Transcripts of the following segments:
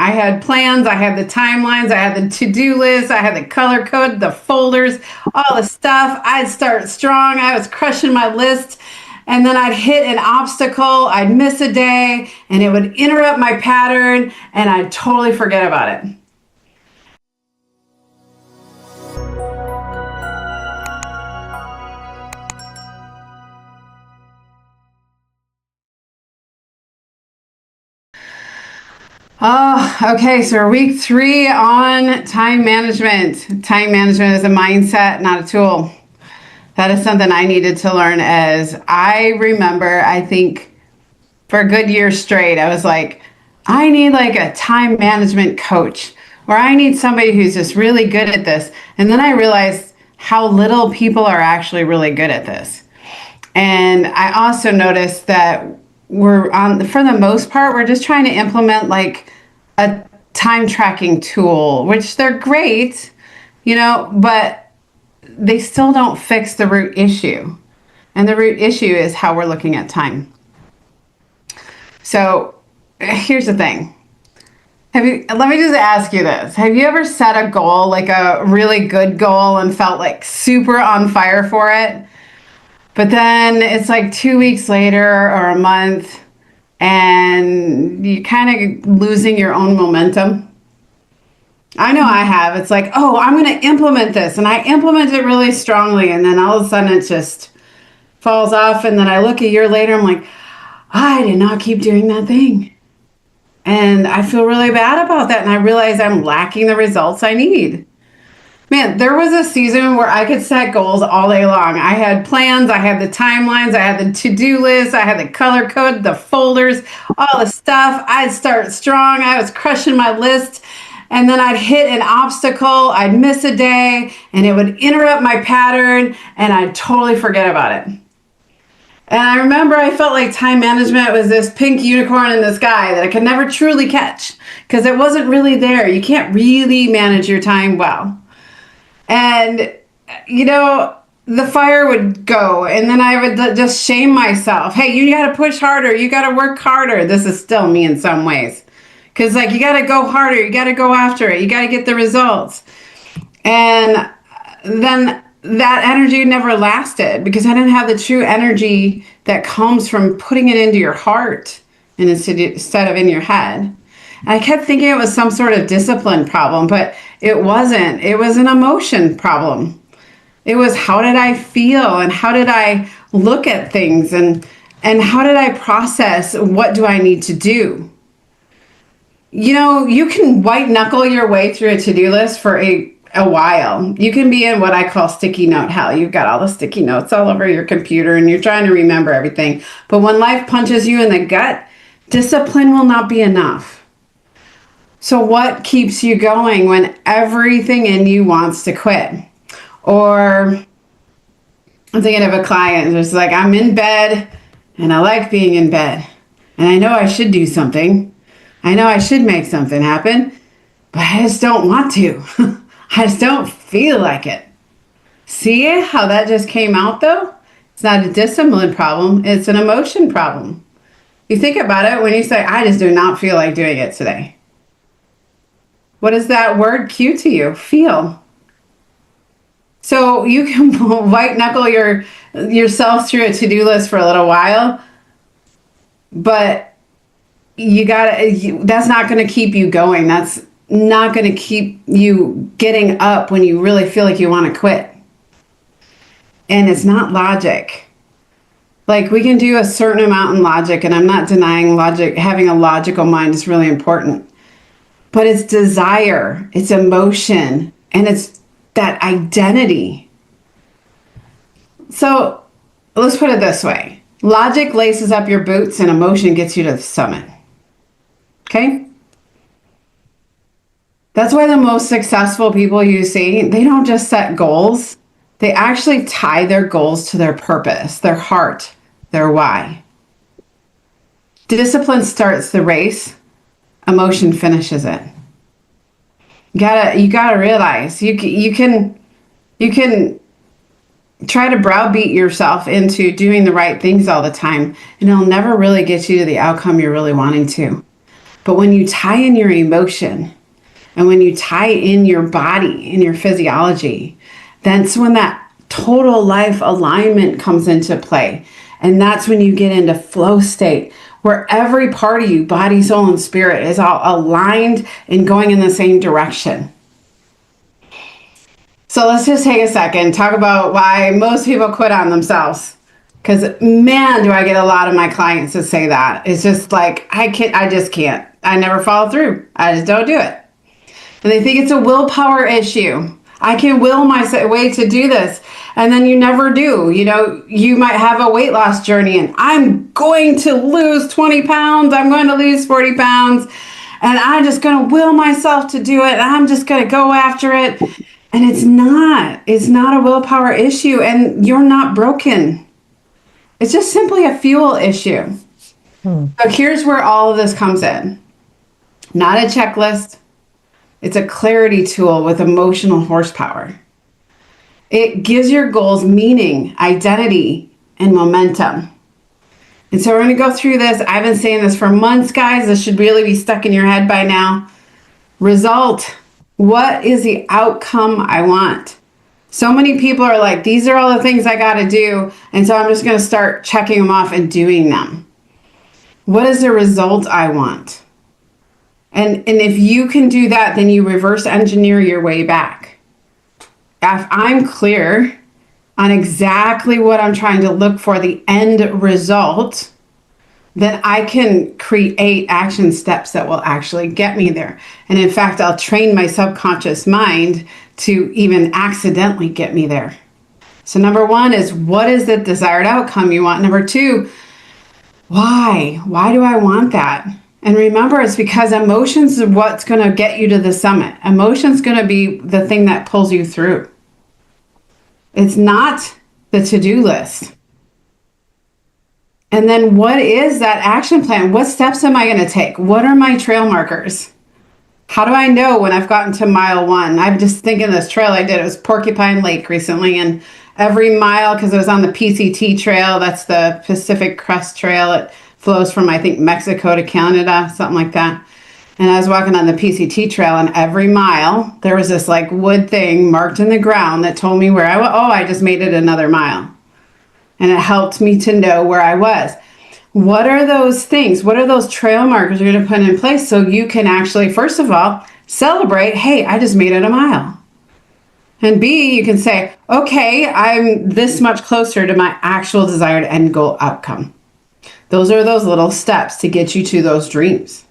I had plans, I had the timelines, I had the to-do list, I had the color code, the folders, all the stuff. I'd start strong. I was crushing my list. And then I'd hit an obstacle, I'd miss a day, and it would interrupt my pattern, and I'd totally forget about it. Oh, okay. So we're week 3 on time management. Time management is a mindset, not a tool. That is something I needed to learn. As I remember, I think for a good year straight, I was like, I need like a time management coach, or I need somebody who's just really good at this. And then I realized how little people are actually really good at this. And I also noticed that for the most part, we're just trying to implement like a time tracking tool, which they're great, but they still don't fix the root issue. And the root issue is how we're looking at time. So here's the thing. Let me just ask you this. Have you ever set a goal, like a really good goal, and felt like super on fire for it? But then it's like 2 weeks later or a month, and you kind of losing your own momentum. I know I have. It's like, oh, I'm going to implement this. And I implement it really strongly. And then all of a sudden it just falls off. And then I look a year later, I'm like, I did not keep doing that thing. And I feel really bad about that. And I realize I'm lacking the results I need. Man, there was a season where I could set goals all day long. I had plans, I had the timelines, I had the to-do list, I had the color code, the folders, all the stuff. I'd start strong. I was crushing my list. And then I'd hit an obstacle, I'd miss a day, and it would interrupt my pattern, and I'd totally forget about it. And I remember I felt like time management was this pink unicorn in the sky that I could never truly catch because it wasn't really there. You can't really manage your time well. And, the fire would go, and then I would just shame myself. Hey, you got to push harder. You got to work harder. This is still me in some ways. Because, you got to go harder. You got to go after it. You got to get the results. And then that energy never lasted because I didn't have the true energy that comes from putting it into your heart instead of in your head. And I kept thinking it was some sort of discipline problem, but it wasn't. It was an emotion problem. It was, how did I feel, and how did I look at things, and how did I process what do I need to do? You can white knuckle your way through a to-do list for a while. You can be in what I call sticky note hell. You've got all the sticky notes all over your computer and you're trying to remember everything. But when life punches you in the gut, discipline will not be enough. So what keeps you going when everything in you wants to quit? Or I'm thinking of a client who's like, I'm in bed and I like being in bed. And I know I should do something. I know I should make something happen, but I just don't want to. I just don't feel like it. See how that just came out though? It's not a discipline problem. It's an emotion problem. You think about it when you say, I just do not feel like doing it today. What does that word cue to you? Feel. So you can white knuckle yourself through a to-do list for a little while, but that's not going to keep you going. That's not going to keep you getting up when you really feel like you want to quit. And it's not logic. Like, we can do a certain amount in logic, and I'm not denying logic. Having a logical mind is really important. But it's desire, it's emotion, and it's that identity. So let's put it this way. Logic laces up your boots and emotion gets you to the summit. Okay? That's why the most successful people you see, they don't just set goals. They actually tie their goals to their purpose, their heart, their why. Discipline starts the race. Emotion finishes it. You gotta realize you can try to browbeat yourself into doing the right things all the time, and it'll never really get you to the outcome you're really wanting to. But when you tie in your emotion and when you tie in your body and your physiology, that's when that total life alignment comes into play. And that's when you get into flow state, where every part of you, body, soul, and spirit, is all aligned and going in the same direction. So let's just take a second, talk about why most people quit on themselves. Because man, do I get a lot of my clients to say that. It's just like, I just can't. I never follow through. I just don't do it. And they think it's a willpower issue. I can will my way to do this. And then you never do. You know, you might have a weight loss journey and I'm going to lose 20 pounds. I'm going to lose 40 pounds. And I'm just going to will myself to do it. And I'm just going to go after it. And it's not a willpower issue. And you're not broken. It's just simply a fuel issue. So here's where all of this comes in. Not a checklist. It's a clarity tool with emotional horsepower. It gives your goals meaning, identity, and momentum. And so we're going to go through this. I've been saying this for months, guys. This should really be stuck in your head by now. Result. What is the outcome I want? So many people are like, these are all the things I got to do. And so I'm just going to start checking them off and doing them. What is the result I want? And if you can do that, then you reverse engineer your way back. If I'm clear on exactly what I'm trying to look for, the end result, then I can create action steps that will actually get me there. And in fact, I'll train my subconscious mind to even accidentally get me there. So number one is, what is the desired outcome you want? Number two, why? Why do I want that? And remember, it's because emotions are what's going to get you to the summit. Emotion's going to be the thing that pulls you through. It's not the to-do list. And then what is that action plan? What steps am I going to take? What are my trail markers? How do I know when I've gotten to mile 1? I'm just thinking this trail I did, it was Porcupine Lake recently, and every mile, because it was on the PCT trail, that's the Pacific Crest Trail, it flows from, I think, Mexico to Canada, something like that. And I was walking on the PCT trail, and every mile, there was this like wood thing marked in the ground that told me where I was. Oh, I just made it another mile. And it helped me to know where I was. What are those things? What are those trail markers you're going to put in place so you can actually, first of all, celebrate, hey, I just made it a mile. And B, you can say, okay, I'm this much closer to my actual desired end goal outcome. Those are those little steps to get you to those dreams.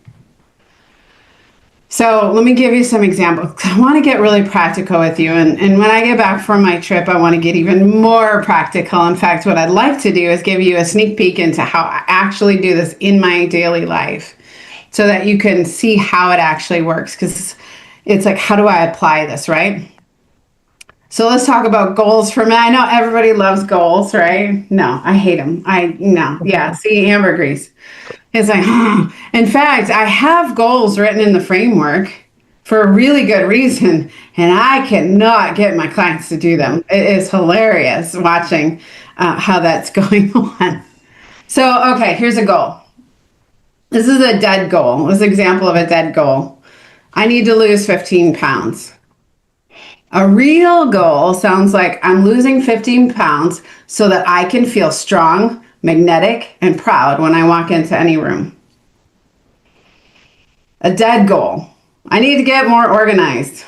So let me give you some examples. I want to get really practical with you. And when I get back from my trip, I want to get even more practical. In fact, what I'd like to do is give you a sneak peek into how I actually do this in my daily life so that you can see how it actually works. Because it's like, how do I apply this, right? So let's talk about goals for me. I know everybody loves goals, right? No, I hate them. Yeah, see, Amber agrees. It's like, in fact, I have goals written in the framework for a really good reason, and I cannot get my clients to do them. It is hilarious watching how that's going on. So, okay, here's a goal. This is a dead goal. This is an example of a dead goal. I need to lose 15 pounds. A real goal sounds like I'm losing 15 pounds so that I can feel strong, magnetic, and proud when I walk into any room. A dead goal. I need to get more organized.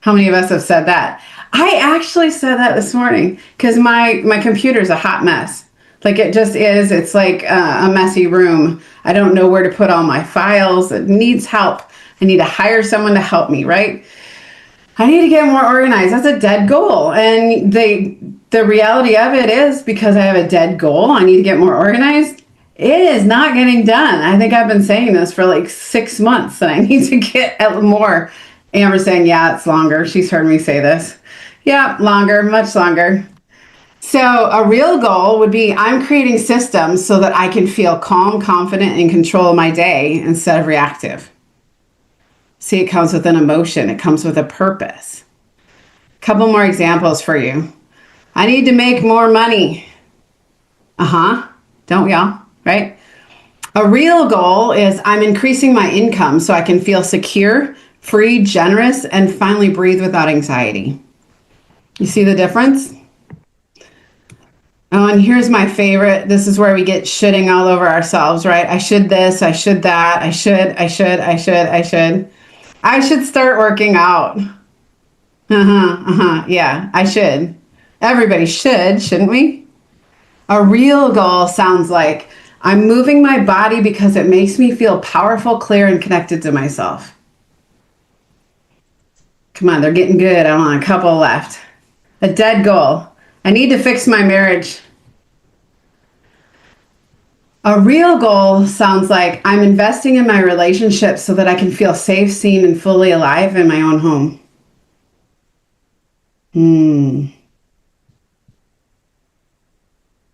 How many of us have said that? I actually said that this morning because my computer's a hot mess. Like it just is. It's like a messy room. I don't know where to put all my files. It needs help. I need to hire someone to help me, right? I need to get more organized. That's a dead goal. And the reality of it is, because I have a dead goal, I need to get more organized. It is not getting done. I think I've been saying this for like 6 months that I need to get more. Amber's saying, yeah, it's longer. She's heard me say this. Yeah, longer, much longer. So a real goal would be I'm creating systems so that I can feel calm, confident, and in control of my day instead of reactive. See, it comes with an emotion. It comes with a purpose. A couple more examples for you. I need to make more money. Don't we all, right? A real goal is I'm increasing my income so I can feel secure, free, generous, and finally breathe without anxiety. You see the difference? Oh, and here's my favorite. This is where we get shitting all over ourselves, right? I should this, I should that, I should start working out. Yeah, I should. Everybody should, shouldn't we? A real goal sounds like I'm moving my body because it makes me feel powerful, clear, and connected to myself. Come on, they're getting good. I'm on a couple left. A dead goal. I need to fix my marriage. A real goal sounds like I'm investing in my relationship so that I can feel safe, seen, and fully alive in my own home.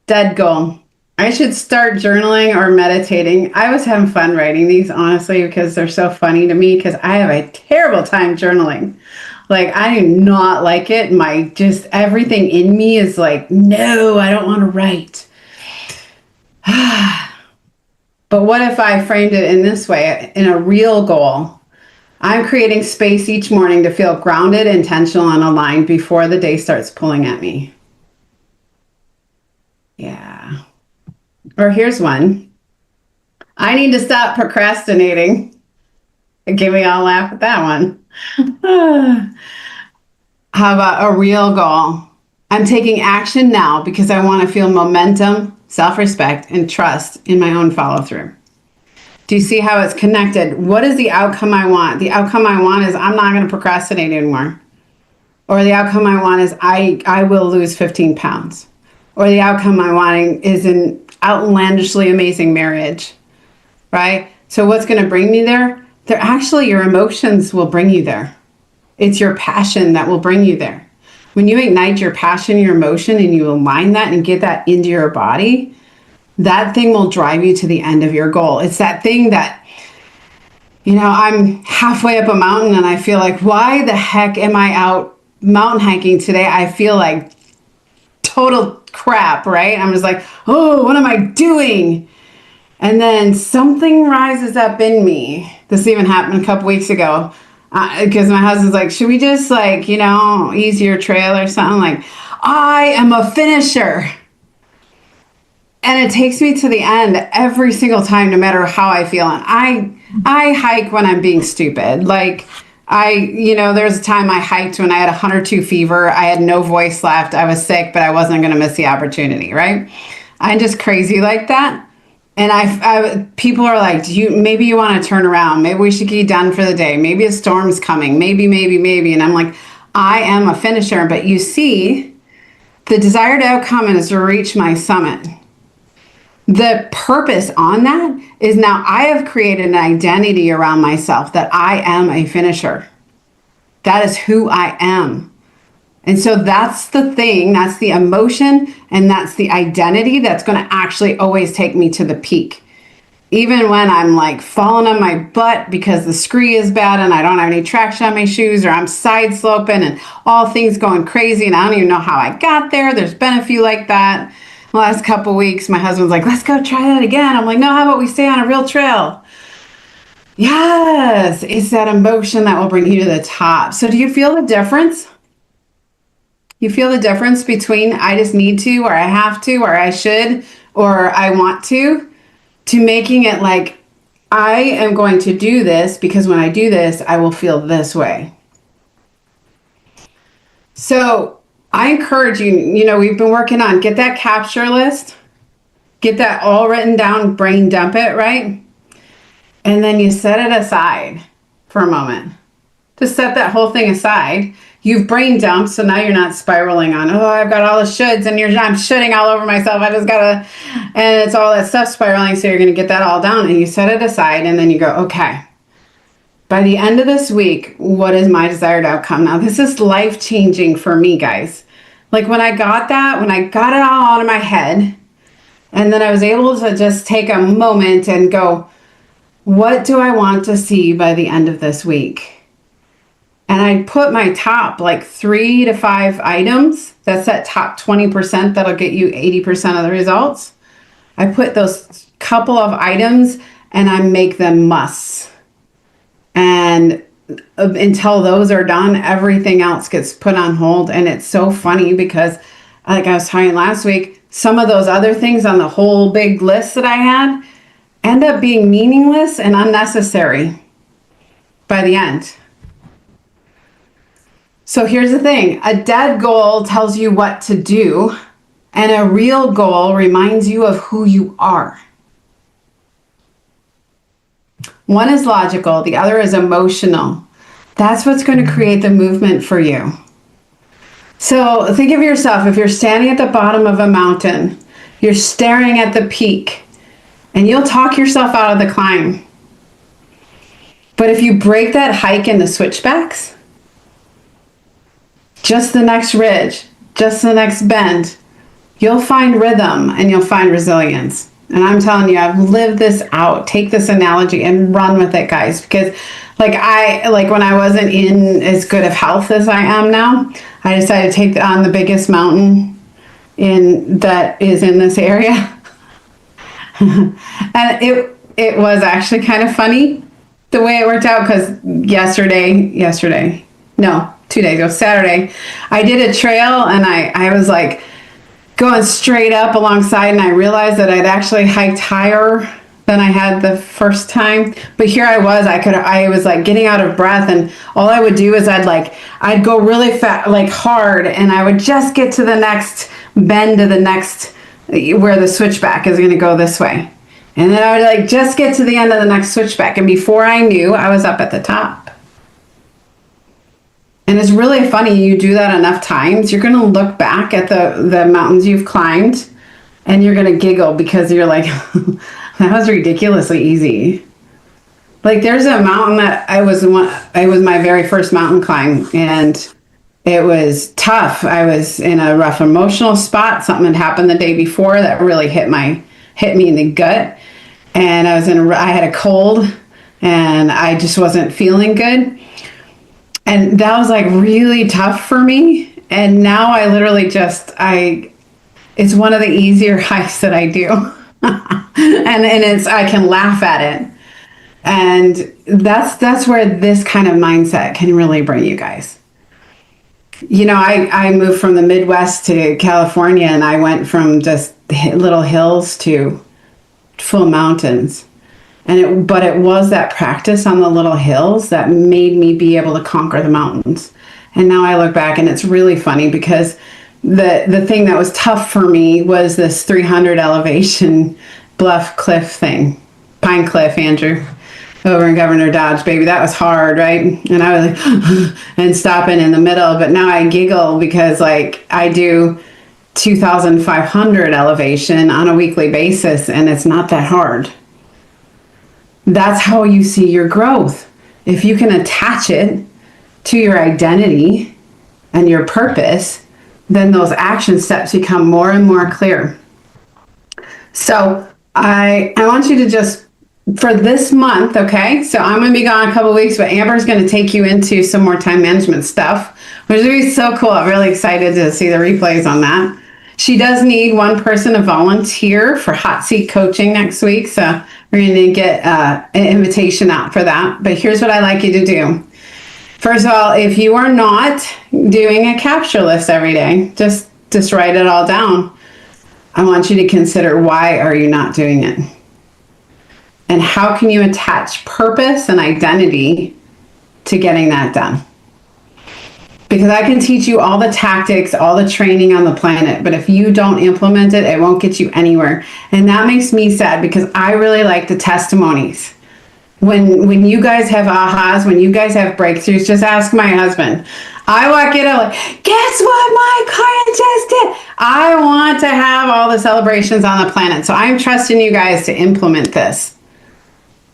Dead goal. I should start journaling or meditating. I was having fun writing these, honestly, because they're so funny to me because I have a terrible time journaling. Like, I do not like it. My just everything in me is like, no, I don't want to write. But what if I framed it in this way, in a real goal? I'm creating space each morning to feel grounded, intentional, and aligned before the day starts pulling at me. Yeah. Or here's one. I need to stop procrastinating. Give me all laugh at that one. How about a real goal? I'm taking action now because I want to feel momentum, self-respect, and trust in my own follow-through. Do you see how it's connected? What is the outcome I want? The outcome I want is I'm not going to procrastinate anymore. Or the outcome I want is I will lose 15 pounds. Or the outcome I want is an outlandishly amazing marriage, right? So what's going to bring me there? They're actually your emotions will bring you there. It's your passion that will bring you there. When you ignite your passion, your emotion, and you align that and get that into your body, that thing will drive you to the end of your goal. It's that thing that, I'm halfway up a mountain and I feel like, why the heck am I out mountain hiking today? I feel like total crap, right? I'm just like, oh, what am I doing? And then something rises up in me. This even happened a couple weeks ago because my husband's like, should we just ease your trail or something? Like, I am a finisher. And it takes me to the end every single time, no matter how I feel. And I hike when I'm being stupid. Like there's a time I hiked when I had 102 fever. I had no voice left. I was sick, but I wasn't going to miss the opportunity, right? I'm just crazy like that. And people are like, maybe you want to turn around. Maybe we should get done for the day. Maybe a storm's coming. Maybe. And I'm like, I am a finisher. But you see, the desired outcome is to reach my summit. The purpose on that is now I have created an identity around myself that I am a finisher. That is who I am. And so that's the thing, that's the emotion, and that's the identity that's going to actually always take me to the peak. Even when I'm like falling on my butt because the scree is bad and I don't have any traction on my shoes, or I'm side sloping and all things going crazy and I don't even know how I got there. There's been a few like that. The last couple weeks, my husband's like, let's go try that again. I'm like, no, how about we stay on a real trail? Yes, it's that emotion that will bring you to the top. So do you feel the difference? You feel the difference between I just need to, or I have to, or I should, or I want to making it like, I am going to do this because when I do this, I will feel this way. So I encourage you, we've been working on, get that capture list, get that all written down, brain dump it, right? And then you set it aside for a moment. Just set that whole thing aside. You've brain dumped, so now you're not spiraling on, oh, I've got all the shoulds, and I'm shitting all over myself. I just gotta, and it's all that stuff spiraling, so you're gonna get that all down, and you set it aside, and then you go, okay, by the end of this week, what is my desired outcome? Now, this is life-changing for me, guys. Like when I got it all out of my head, and then I was able to just take a moment and go, what do I want to see by the end of this week? And I put my top like 3 to 5 items. That's that top 20% that'll get you 80% of the results. I put those couple of items and I make them musts. And until those are done, everything else gets put on hold. And it's so funny because, like I was talking last week, some of those other things on the whole big list that I had end up being meaningless and unnecessary by the end. So here's the thing, a dead goal tells you what to do, and a real goal reminds you of who you are. One is logical, the other is emotional. That's what's going to create the movement for you. So think of yourself, if you're standing at the bottom of a mountain, you're staring at the peak, and you'll talk yourself out of the climb. But if you break that hike into switchbacks, just the next ridge, just the next bend, you'll find rhythm and you'll find resilience. And I'm telling you, I've lived this out. Take this analogy and run with it, guys. Because when I wasn't in as good of health as I am now, I decided to take on the biggest mountain that is in this area. And it was actually kind of funny the way it worked out, because 2 days ago, Saturday, I did a trail and I was like going straight up alongside, and I realized that I'd actually hiked higher than I had the first time. But here I was like getting out of breath, and all I would do is I'd go really fast, like hard, and I would just get to the next bend to the next, where the switchback is going to go this way. And then I would just get to the end of the next switchback, and before I knew, I was up at the top. And it's really funny, you do that enough times, you're going to look back at the mountains you've climbed, and you're going to giggle because you're like, that was ridiculously easy. Like, there's a mountain that it was my very first mountain climb, and it was tough. I was in a rough emotional spot. Something had happened the day before that really hit me in the gut. And I had a cold, and I just wasn't feeling good. And that was really tough for me. And now I literally it's one of the easier hikes that I do. and I can laugh at it. And that's where this kind of mindset can really bring you guys. I moved from the Midwest to California, and I went from just little hills to full mountains. But it was that practice on the little hills that made me be able to conquer the mountains. And now I look back, and it's really funny because the thing that was tough for me was this 300 elevation bluff cliff thing. Pine Cliff, Andrew, over in Governor Dodge, baby. That was hard, right? And I was and stopping in the middle. But now I giggle because I do 2,500 elevation on a weekly basis, and it's not that hard. That's how you see your growth. If you can attach it to your identity and your purpose, then those action steps become more and more clear. So I want you to just, for this month, okay? So I'm going to be gone a couple of weeks, but Amber's going to take you into some more time management stuff, which is going to be so cool. I'm really excited to see the replays on that. She does need one person to volunteer for hot seat coaching next week. So we're going to get an invitation out for that. But here's what I'd like you to do. First of all, if you are not doing a capture list every day, just write it all down. I want you to consider, why are you not doing it? And how can you attach purpose and identity to getting that done? Because I can teach you all the tactics, all the training on the planet, but if you don't implement it, it won't get you anywhere. And that makes me sad, because I really like the testimonies. When you guys have ahas, when you guys have breakthroughs, just ask my husband. I walk in, I'm like, guess what my client just did? I want to have all the celebrations on the planet. So I'm trusting you guys to implement this.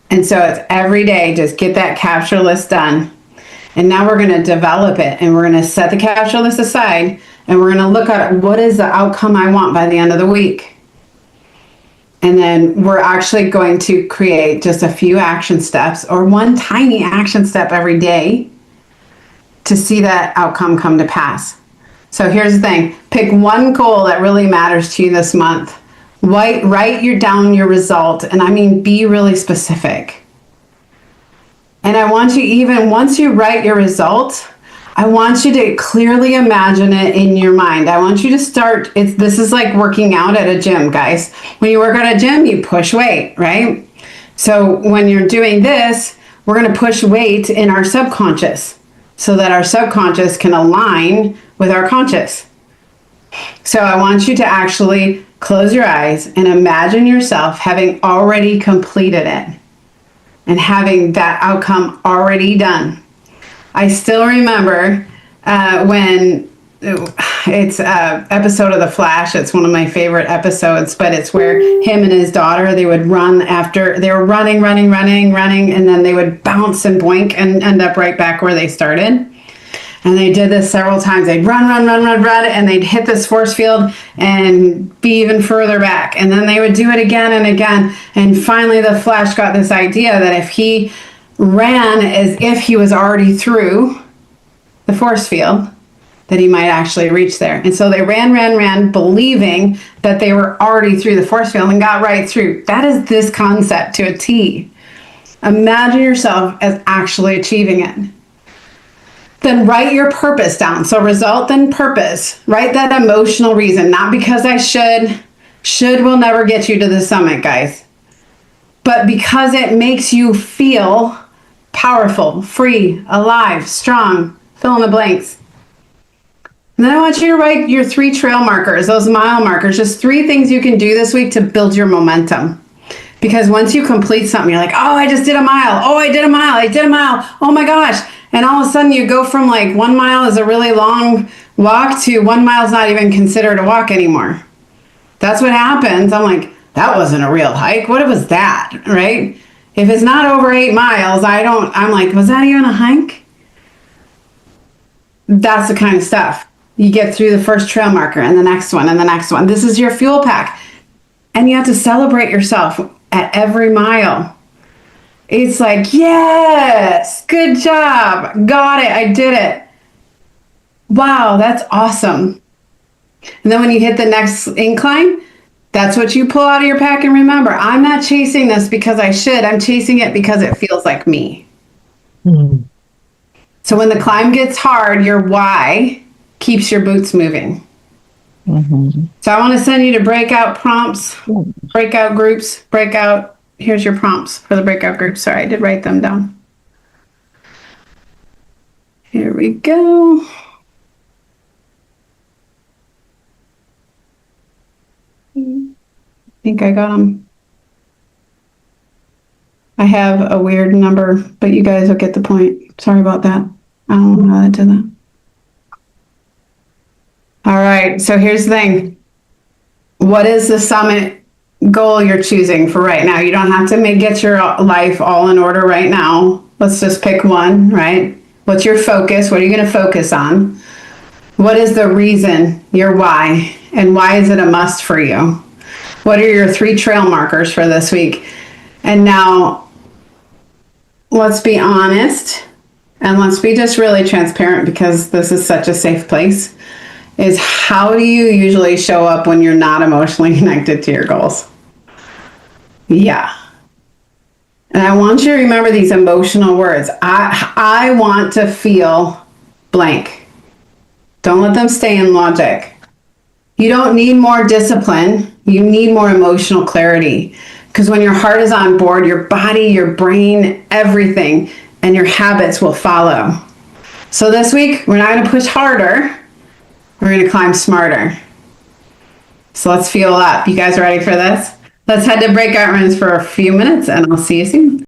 And so it's every day, just get that capture list done. And now we're going to develop it, and we're going to set the capture list aside, and we're going to look at what is the outcome I want by the end of the week. And then we're actually going to create just a few action steps, or one tiny action step every day, to see that outcome come to pass. So here's the thing. Pick one goal that really matters to you this month. Write down your result, and I mean be really specific. And I want you, even once you write your result, I want you to clearly imagine it in your mind. I want you to start, this is like working out at a gym, guys. When you work at a gym, you push weight, right? So when you're doing this, we're going to push weight in our subconscious so that our subconscious can align with our conscious. So I want you to actually close your eyes and imagine yourself having already completed it and having that outcome already done. I still remember when it's an episode of The Flash. It's one of my favorite episodes, but it's where him and his daughter, they would run after, they were running, and then they would bounce and boink and end up right back where they started. And they did this several times. They'd run, and they'd hit this force field and be even further back. And then they would do it again and again. And finally, the Flash got this idea that if he ran as if he was already through the force field, that he might actually reach there. And so they ran, believing that they were already through the force field and got right through. That is this concept to a T. Imagine yourself as actually achieving it. Then write your purpose down. So result, then purpose. Write that emotional reason, not because I should. Should will never get you to the summit, guys. But because it makes you feel powerful, free, alive, strong, fill in the blanks. And then I want you to write your 3 trail markers, those mile markers, just 3 things you can do this week to build your momentum. Because once you complete something, you're like, oh, I just did a mile. Oh, I did a mile. Oh my gosh. And all of a sudden you go from like 1 mile is a really long walk to 1 mile is not even considered a walk anymore. That's what happens. I'm like, that wasn't a real hike. What was that, right? If it's not over 8 miles, I'm like, was that even a hike? That's the kind of stuff. You get through the first trail marker and the next one and the next one. This is your fuel pack. And you have to celebrate yourself at every mile. It's like, yes, good job. Got it. I did it. Wow, that's awesome. And then when you hit the next incline, that's what you pull out of your pack. And remember, I'm not chasing this because I should. I'm chasing it because it feels like me. Mm-hmm. So when the climb gets hard, your why keeps your boots moving. Mm-hmm. So I want to send you to breakout prompts, breakout groups, here's your prompts for the breakout groups. Sorry, I did write them down. Here we go. I think I got them. I have a weird number, but you guys will get the point. Sorry about that. I don't know how I did that. All right, so here's the thing. What is the summit goal you're choosing for right now? You don't have to get your life all in order right now. Let's just pick one, right? What's your focus? What are you going to focus on? What is the reason, your why? And why is it a must for you? What are your 3 trail markers for this week? And now, let's be honest, and let's be just really transparent because this is such a safe place, is how do you usually show up when you're not emotionally connected to your goals? Yeah. And I want you to remember these emotional words. I want to feel blank. Don't let them stay in logic. You don't need more discipline. You need more emotional clarity. Because when your heart is on board, your body, your brain, everything, and your habits will follow. So this week, we're not going to push harder. We're going to climb smarter. So let's fuel up. You guys ready for this? Let's head to breakout rooms for a few minutes, and I'll see you soon.